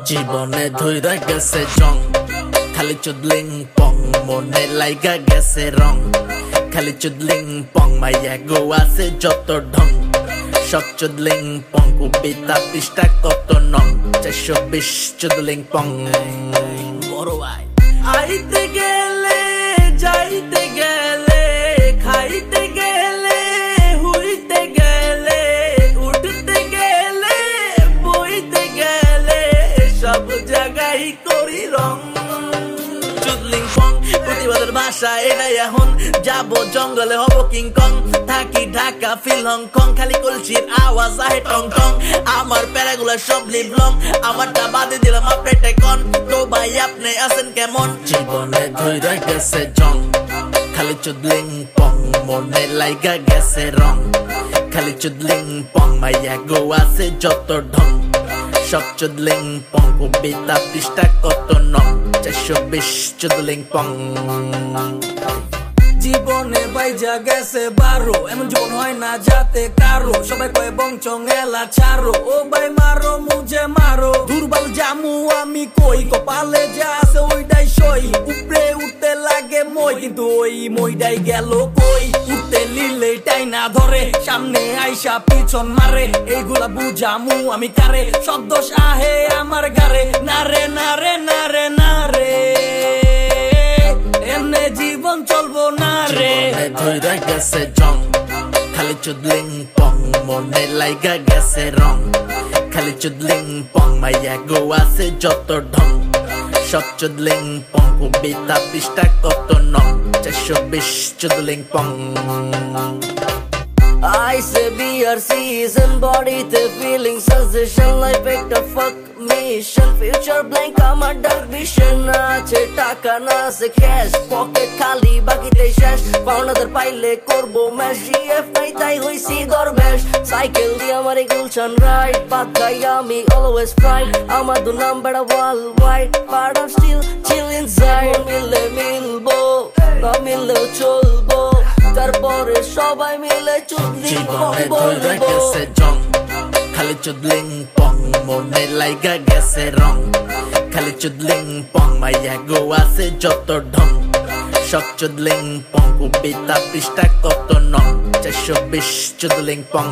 জীবনে ধইরা গেছে জং, খালি চুদলিং পং, মনে লাইগা গেছে রং। খালি চুদলিং পং, মাইয়া গো আছে যত ঢং। সব চুদলিং পং, কবিতা পৃষ্ঠা কত নং। 420 চুদলিং পং। বড় ভাই আইতে গেলে যাইতে গেলে, খাইতে গেলে হুইতে গেলে, উঠতে গেলে বইতে গেলে, সব জায়গায় করি রং। চুদলিং পং প্রতিবাদের ভাষা এটাই এখন। যাবো জঙ্গলে হব কিংকং, থাকি ঢাকা ফিল হংকং। খালি কলসির আওয়াজ আহে টং টং, আমার প্যারাগুলা সব লিভলং। আমারটা বাদে দিলাম আপনি কন, তো ভাই আপনি আছেন কেমন? জীবনে ধইরা গেছে জং, খালি চুদলিং পং, মনে লাইগা গেছে রং। খালি চুদলিং পং, মাইয়া গো আছে যত ঢং। সব চুদলিং পং, কবিতা পৃষ্ঠা কত নং। 420 চুদলিং পং। জীবনে বাইজা গেছে 12, এমন জীবন হয় না যাতে কারো। সবাই কয় বংচং এলা ছাড়ো, ও ভাই মারো মুঝে মারো। দুর্বল জামু আমি কই, কপালে যা আছে ওইটাই সই। উপরে উঠতে লাগে মই, কিন্তু ওই মইটাই গেল কই। উঠতে লিলে টাই না ধরে, সামনে আইসা পিছন মারে। এইগুলা বুঝামু আমি কারে, সব দোষ আহে আমার গারে। নারে নারে নারে নারে, এমনে জীবন চলবো না রে। ধইরা গেছে জং, খালি চুদলিং পং, মনে লাইগা গেছে রং। খালি চুদলিং পং, মাইয়া গো আছে যত ঢং। সব চুদলিং পং, কবিতা পৃষ্ঠা কত নং। 420 চুদলিং পং। I say BRC is embodied feeling sensation life একটা fuck mission future blank আমার dark vision আছে টাকা না আছে cash pocket খালি বাকিতে শেষ পাওনাদার পাইলে করবো ম্যাশ GF নাই তাই হইছি দরবেশ সাইকেল দিয়ে আমার গুলশান রাইড বাদ খাই আমি always fried আমার দু number wall wide but I'm still chill inside মিললে মিলবো না মিললেও চলবো তারপরে সবাই মিলে চুদলিং পং জীবনে ধইরা বলবো গেছে জং, খালি চুদলিং পং, মনে লাইগা গেছে রং। খালি চুদলিং পং, মাইয়া গো আছে যত ঢং। সব চুদলিং পং, কবিতা পৃষ্ঠা কত নং। 420 চুদলিং পং।